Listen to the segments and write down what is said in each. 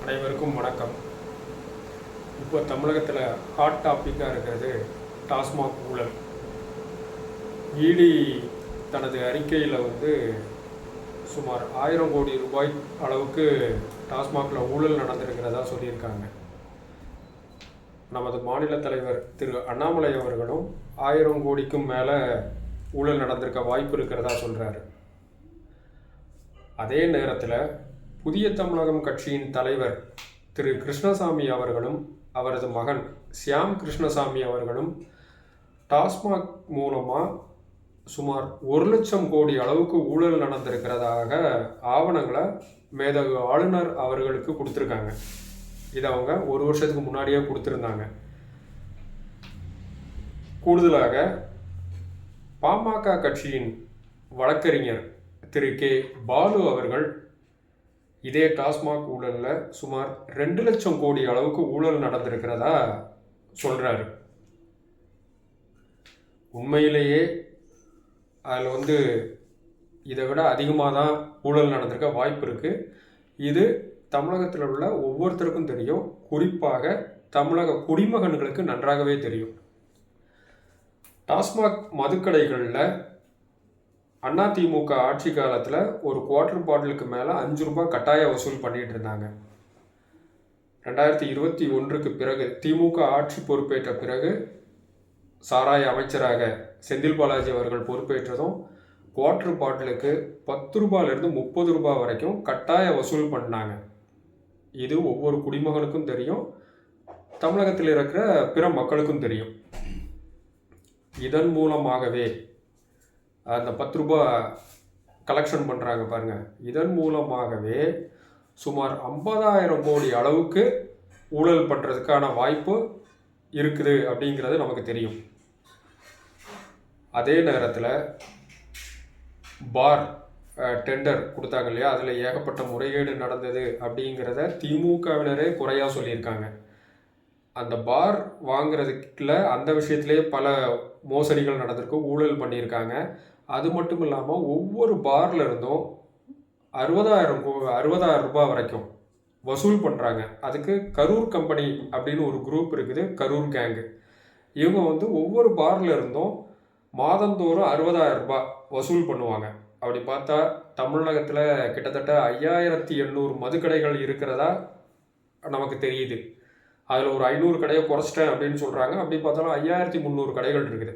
அனைவருக்கும் வணக்கம். இப்போ தமிழகத்தில் ஹாட் டாப்பிக்காக இருக்கிறது டாஸ்மாக் ஊழல். இடி தனது அறிக்கையில் சுமார் 1000 கோடி ரூபாய் அளவுக்கு டாஸ்மாகில் ஊழல் நடந்திருக்கிறதா சொல்லியிருக்காங்க. நமது மாநில தலைவர் திரு அண்ணாமலை அவர்களும் 1000 கோடிக்கும் மேலே ஊழல் நடந்திருக்க வாய்ப்பு இருக்கிறதா சொல்கிறாரு. அதே நேரத்தில் புதிய தமிழகம் கட்சியின் தலைவர் திரு கிருஷ்ணசாமி அவர்களும் அவரது மகன் ஷியாம் கிருஷ்ணசாமி அவர்களும் டாஸ்மாக் மூலமாக சுமார் 1,00,000 கோடி அளவுக்கு ஊழல் நடந்திருக்கிறதாக ஆவணங்களை மேதகு ஆளுநர் அவர்களுக்கு கொடுத்துருக்காங்க. இதை அவங்க 1 வருஷத்துக்கு முன்னாடியே கொடுத்துருந்தாங்க. கூடுதலாக பாமக கட்சியின் வழக்கறிஞர் திரு கே பாலு அவர்கள் இதே டாஸ்மாக் ஊழலில் சுமார் 2,00,000 கோடி அளவுக்கு ஊழல் நடந்திருக்கிறதா சொல்கிறாரு. உண்மையிலேயே அதில் இதை விட அதிகமாக தான் ஊழல் நடந்திருக்க வாய்ப்பு இருக்குது. இது தமிழகத்தில் உள்ள ஒவ்வொருத்தருக்கும் தெரியும், குறிப்பாக தமிழக குடிமகன்களுக்கு நன்றாகவே தெரியும். டாஸ்மாக் மதுக்கடைகளில் அதிமுக ஆட்சி காலத்தில் ஒரு குவார்டர் பாட்டிலுக்கு மேலே 5 ரூபாய் கட்டாய வசூல் பண்ணிகிட்டு இருந்தாங்க. 2021க்கு பிறகு திமுக ஆட்சி பொறுப்பேற்ற பிறகு சாராய அமைச்சராக செந்தில் பாலாஜி அவர்கள் பொறுப்பேற்றதும் குவார்டர் பாட்டிலுக்கு 10 ரூபாயிலிருந்து 30 ரூபாய் வரைக்கும் கட்டாய வசூல் பண்ணாங்க. இது ஒவ்வொரு குடிமகனுக்கும் தெரியும், தமிழகத்தில் இருக்கிற பிற மக்களுக்கும் தெரியும். இதன் மூலமாகவே அந்த 10 ரூபாய் கலெக்ஷன் பண்ணுறாங்க பாருங்கள். இதன் மூலமாகவே சுமார் 50,000 கோடி அளவுக்கு ஊழல் பண்ணுறதுக்கான வாய்ப்பு இருக்குது அப்படிங்கிறது நமக்கு தெரியும். அதே நேரத்தில் பார் டெண்டர் கொடுத்தாங்க இல்லையா, அதில் ஏகப்பட்ட முறைகேடு நடந்தது அப்படிங்கிறத திமுகவினரே குறையாக சொல்லியிருக்காங்க. அந்த பார் வாங்குறதுக்குள்ள அந்த விஷயத்துலேயே பல மோசடிகள் நடந்திருக்கு, ஊழல் பண்ணியிருக்காங்க. அது மட்டும் இல்லாமல் ஒவ்வொரு பார்ல இருந்தும் 60,000 ரூபாய் வரைக்கும் வசூல் பண்ணுறாங்க. அதுக்கு கரூர் கம்பெனி அப்படின்னு ஒரு குரூப் இருக்குது, கரூர் கேங்கு. இவங்க ஒவ்வொரு பார்ல இருந்தும் மாதந்தோறும் 60,000 ரூபாய் வசூல் பண்ணுவாங்க. அப்படி பார்த்தா தமிழகத்தில் கிட்டத்தட்ட 5,800 மதுக்கடைகள் இருக்கிறதா நமக்கு தெரியுது. அதில் ஒரு 500 கடையை குறைச்சிட்டேன் அப்படின்னு சொல்கிறாங்க. அப்படி பார்த்தாலும் 5,300 கடைகள் இருக்குது.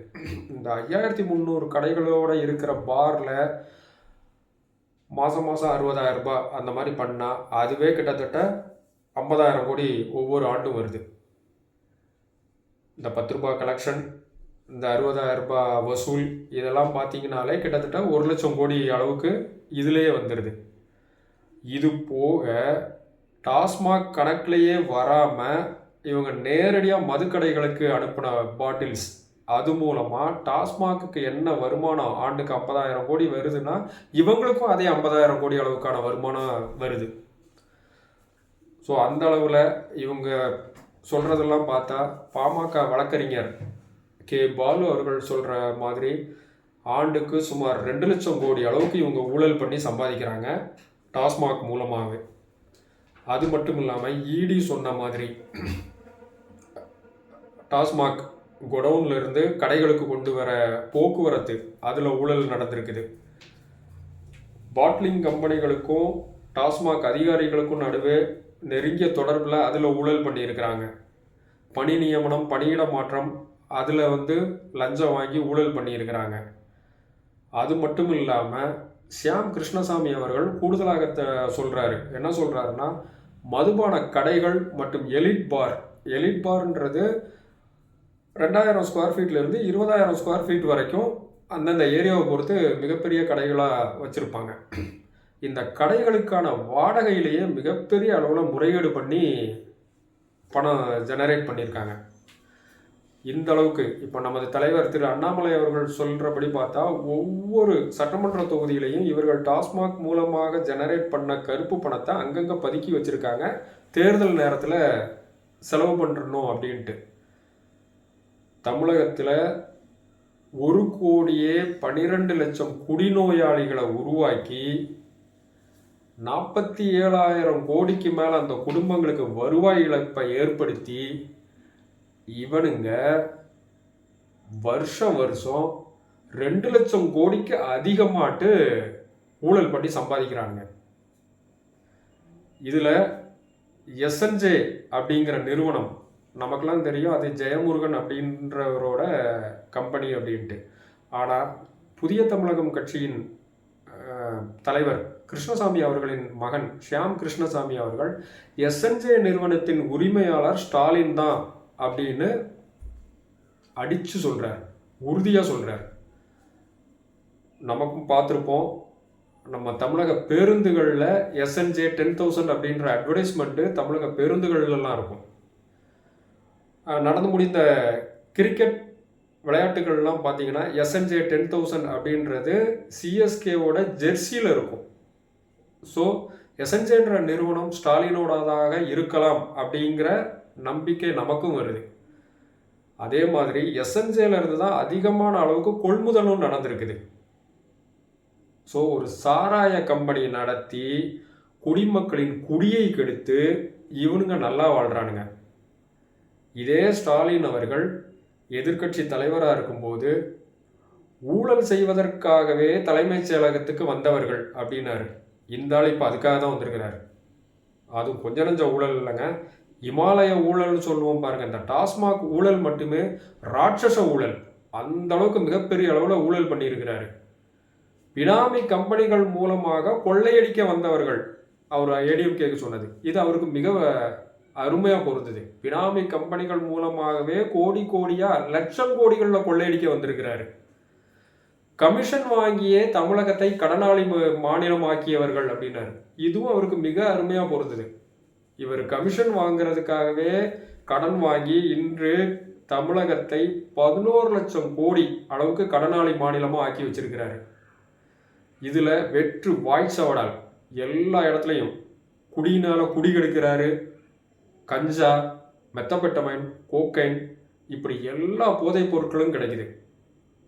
இந்த 5,300 கடைகளோடு இருக்கிற பாரில் மாதம் 60,000 ரூபாய் அந்த மாதிரி பண்ணால் அதுவே கிட்டத்தட்ட 50,000 கோடி ஒவ்வொரு ஆண்டும் வருது. இந்த 10 ரூபாய் கலெக்ஷன், இந்த 60,000 ரூபாய் வசூல், இதெல்லாம் பார்த்தீங்கனாலே கிட்டத்தட்ட 1,00,000 கோடி அளவுக்கு இதிலேயே வந்துடுது. இது போக டாஸ்மாக் கணக்கிலேயே வராமல் இவங்க நேரடியாக மதுக்கடைகளுக்கு அனுப்பின பாட்டில்ஸ், அது மூலமாக டாஸ்மாக்கு என்ன வருமானம், ஆண்டுக்கு 50,000 கோடி வருதுன்னா இவங்களுக்கும் அதே 50,000 கோடி அளவுக்கான வருமானம் வருது. ஸோ அந்த அளவில் இவங்க சொல்கிறதெல்லாம் பார்த்தா பாமக வழக்கறிஞர் கே பாலு அவர்கள் சொல்கிற மாதிரி ஆண்டுக்கு சுமார் 2,00,000 கோடி அளவுக்கு இவங்க ஊழல் பண்ணி சம்பாதிக்கிறாங்க டாஸ்மாக் மூலமாகவே. அது மட்டும் இல்லாமல் இடி சொன்ன மாதிரி டாஸ்மாக் குடவுன்ல இருந்து கடைகளுக்கு கொண்டு வர போக்குவரத்து, அதில் ஊழல் நடந்திருக்குது. பாட்லிங் கம்பெனிகளுக்கும் டாஸ்மாக் அதிகாரிகளுக்கும் நடுவே நெருங்கிய தொடர்பில் அதில் ஊழல் பண்ணியிருக்கிறாங்க. பணி நியமனம், பணியிட மாற்றம், அதில் லஞ்சம் வாங்கி ஊழல் பண்ணியிருக்கிறாங்க. அது மட்டும் இல்லாமல் ஷியாம் கிருஷ்ணசாமி அவர்கள் கூடுதலாக சொல்கிறாரு. என்ன சொல்கிறாருன்னா, மதுபான கடைகள் மற்றும் எலிட் பார்ன்றது 2,000 ஸ்கொயர் ஃபீட்லேருந்து 20,000 ஸ்கொயர் ஃபீட் வரைக்கும் அந்தந்த ஏரியாவை பொறுத்து மிகப்பெரிய கடைகளாக வச்சுருப்பாங்க. இந்த கடைகளுக்கான வாடகையிலேயே மிகப்பெரிய அளவில் முறைகேடு பண்ணி பணம் ஜெனரேட் பண்ணியிருக்காங்க. இந்த அளவுக்கு இப்போ நமது தலைவர் திரு அண்ணாமலை அவர்கள் சொல்கிறபடி பார்த்தா ஒவ்வொரு சட்டமன்ற தொகுதியிலையும் இவர்கள் டாஸ்மாக் மூலமாக ஜெனரேட் பண்ண கருப்பு பணத்தை அங்கங்கே பதுக்கி வச்சுருக்காங்க, தேர்தல் நேரத்தில் செலவு பண்ணுறணும் அப்படின்ட்டு. தமிழகத்தில் 1,12,00,000 குடிநோயாளிகளை உருவாக்கி 47,000 கோடிக்கு மேலே அந்த குடும்பங்களுக்கு வருவாய் இழப்பை ஏற்படுத்தி இவனுங்க வருஷம் 2 லட்சம் கோடிக்கு அதிகமாட்டு ஊழல் பண்ணி சம்பாதிக்கிறாங்க. இதில் எஸ்என்ஜே அப்படிங்கிற நிறுவனம் நமக்கெல்லாம் தெரியும், அது ஜெயமுருகன் அப்படின்றவரோட கம்பெனி அப்படின்ட்டு. ஆனால் புதிய தமிழகம் கட்சியின் தலைவர் கிருஷ்ணசாமி அவர்களின் மகன் ஷியாம் கிருஷ்ணசாமி அவர்கள் எஸ்என்ஜே நிறுவனத்தின் உரிமையாளர் ஸ்டாலின் தான் அப்படின்னு அடித்து சொல்கிறார், உறுதியாக சொல்கிறார். நமக்கும் பார்த்துருப்போம், நம்ம தமிழக பேருந்துகளில் எஸ்என்ஜே 10,000 அப்படின்ற அட்வர்டைஸ்மெண்ட்டு தமிழக பேருந்துகள்லாம் இருக்கும். நடந்து முடிந்த கிரிக்கெட் விளையாட்டுகள்லாம் பார்த்தீங்கன்னா எஸ்என்ஜே 10,000 அப்படின்றது சிஎஸ்கேவோட ஜெர்சியில் இருக்கும். ஸோ எஸ்என்ஜேன்ற நிறுவனம் ஸ்டாலினோடதாக இருக்கலாம் அப்படிங்கிற நம்பிக்கை நமக்கும் வருது. அதே மாதிரி எஸ்என்ஜேலேருந்து தான் அதிகமான அளவுக்கு கொள்முதலும் நடந்திருக்குது. ஸோ ஒரு சாராய கம்பெனி நடத்தி குடிமக்களின் குடியை கெடுத்து இவனுங்க நல்லா வாழ்கிறானுங்க. இதே ஸ்டாலின் அவர்கள் எதிர்க்கட்சி தலைவராக இருக்கும்போது ஊழல் செய்வதற்காகவே தலைமைச் செயலகத்துக்கு வந்தவர்கள் அப்படின்னாரு. இந்த ஆள் இப்போ அதுக்காக தான் வந்திருக்கிறார். அதுவும் கொஞ்ச நஞ்ச ஊழல் இல்லைங்க, இமாலய ஊழல்னு சொல்லுவோம் பாருங்கள். இந்த டாஸ்மாக் ஊழல் மட்டுமே ராட்சச ஊழல், அந்த அளவுக்கு மிகப்பெரிய அளவில் ஊழல் பண்ணியிருக்கிறாரு. பினாமி கம்பெனிகள் மூலமாக கொள்ளையடிக்க வந்தவர்கள் அவர் ஏடிஎம்கேக்கு சொன்னது, இது அவருக்கு மிக அருமையாக பொருந்தது. பினாமி கம்பெனிகள் மூலமாகவே கோடியாக லட்சம் கோடிகளில் கொள்ளையடிக்க வந்திருக்கிறாரு. கமிஷன் வாங்கியே தமிழகத்தை கடனாளி மாநிலமாக்கியவர்கள் அப்படின்னாரு, இதுவும் அவருக்கு மிக அருமையாக பொருந்தது. இவர் கமிஷன் வாங்கிறதுக்காகவே கடன் வாங்கி இன்று தமிழகத்தை 11 லட்சம் கோடி அளவுக்கு கடனாளி மாநிலமாக ஆக்கி வச்சிருக்கிறாரு. இதில் வெற்று வாய்ச்சவடால் எல்லா இடத்துலையும் குடியினால் குடி கெடுக்கிறாரு. கஞ்சா, மெத்தபெட்டமைன், கோக்கைன், இப்படி எல்லா போதைப் பொருட்களும் கிடைக்குது.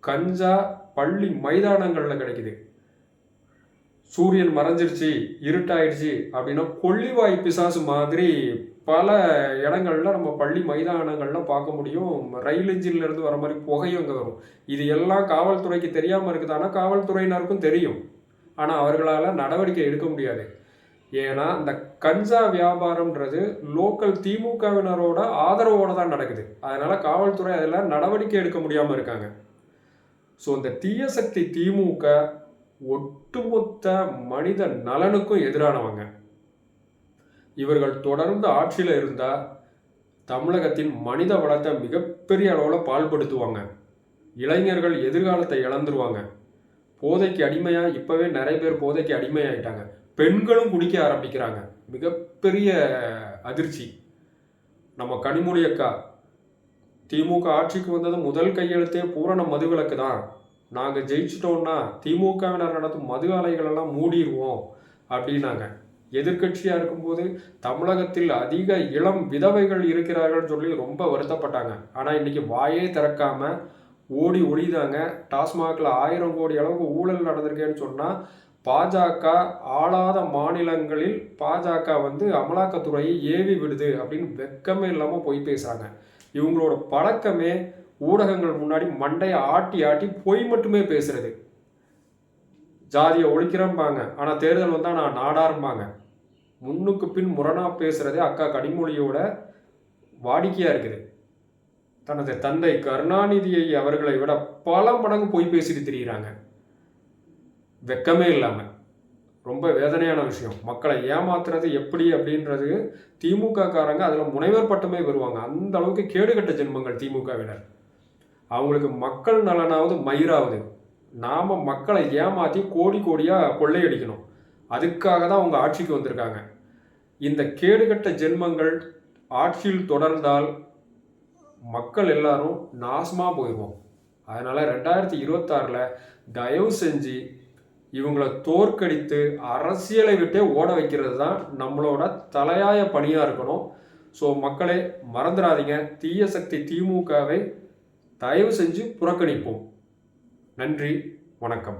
கஞ்சா பள்ளி மைதானங்களில் கிடைக்குது. சூரியன் மறைஞ்சிருச்சு, இருட்டாயிடுச்சு அப்படின்னா கொள்ளிவாய் பிசாசு மாதிரி பல இடங்கள்ல நம்ம பள்ளி மைதானங்களில் பார்க்க முடியும். ரயில் இன்ஜின்லேருந்து வர மாதிரி புகையும் அங்கே வரும். இது எல்லாம் காவல்துறைக்கு தெரியாமல் இருக்குதானா? காவல்துறையினருக்கும் தெரியும், ஆனால் அவர்களால் நடவடிக்கை எடுக்க முடியாது. ஏன்னா இந்த கஞ்சா வியாபாரம்ன்றது லோக்கல் திமுகவினரோட ஆதரவோடு தான் நடக்குது. அதனால் காவல்துறை அதில் நடவடிக்கை எடுக்க முடியாமல் இருக்காங்க. ஸோ இந்த தீய சக்தி திமுக ஒட்டுமொத்த மனித நலனுக்கும் எதிரானவங்க. இவர்கள் தொடர்ந்து ஆட்சியில் இருந்தால் தமிழகத்தின் மனித வளத்தை மிகப்பெரிய அளவில் பால்படுத்துவாங்க. இளைஞர்கள் எதிர்காலத்தை இழந்துருவாங்க. போதைக்கு அடிமையாக இப்போவே நிறைய பேர் போதைக்கு அடிமையாயிட்டாங்க. பெண்களும் குடிக்க ஆரம்பிக்கிறாங்க. மிகப்பெரிய அதிர்ச்சி. நம்ம கனிமொழி அக்கா திமுக ஆட்சிக்கு வந்தது முதல் கையெழுத்தே பூரண மதுவிலக்கு தான். நாங்கள் ஜெயிச்சிட்டோம்னா திமுகவினர் நடத்தும் மது ஆலைகளெல்லாம் மூடிடுவோம் அப்படின்னாங்க. எதிர்கட்சியாக இருக்கும்போது தமிழகத்தில் அதிக இளம் விதவைகள் இருக்கிறார்கள்னு சொல்லி ரொம்ப வருத்தப்பட்டாங்க. ஆனால் இன்றைக்கி வாயே திறக்காமல் ஓடி ஒளிதாங்க. டாஸ்மாகில் 1000 கோடி அளவுக்கு ஊழல் நடந்திருக்கேன்னு சொன்னால் பாஜக ஆளாத மாநிலங்களில் பாஜக அமலாக்கத்துறையை ஏவி விடுது அப்படின்னு வெக்கமே இல்லாமல் போய் பேசுகிறாங்க. இவங்களோட பழக்கமே ஊடகங்கள் முன்னாடி மண்டையை ஆட்டி ஆட்டி பொய் மட்டுமே பேசுறது. ஜாதியை ஒழிக்கிறம்பாங்க, ஆனால் தேர்தல் வந்தால் நான் நாடாரும்பாங்க. முன்னுக்கு பின் முரணாக பேசுகிறதே அக்கா கனிமொழியோட வாடிக்கையாக இருக்குது. தனது தந்தை கருணாநிதியை அவர்களை விட பல மடங்கு பொய் பேசிட்டு திரிகிறாங்க வெக்கமே இல்லாமல். ரொம்ப வேதனையான விஷயம். மக்களை ஏமாத்துறது எப்படி அப்படின்றது திமுக காரங்க அதில் முனைவர் பட்டமே வருவாங்க. அந்த அளவுக்கு கேடுகட்ட ஜென்மங்கள் திமுகவினர். அவங்களுக்கு மக்கள் நலனாவது மயிராவது. நாம் மக்களை ஏமாற்றி கோடியாக கொள்ளையடிக்கணும். அதுக்காக தான் அவங்க ஆட்சிக்கு வந்திருக்காங்க. இந்த கேடுகட்ட ஜென்மங்கள் ஆட்சியில் தொடர்ந்தால் மக்கள் எல்லாரும் நாசமாக போயிடுவோம். அதனால் 2026 தயவு செஞ்சு இவங்களை தோற்கடித்து அரசியலை விட்டே ஓட வைக்கிறது தான் நம்மளோட தலையாய பணியாக இருக்கணும். ஸோ மக்களே மறந்துடாதீங்க, தீய சக்தி திமுகவை தயவு செஞ்சு புறக்கணிப்போம். நன்றி, வணக்கம்.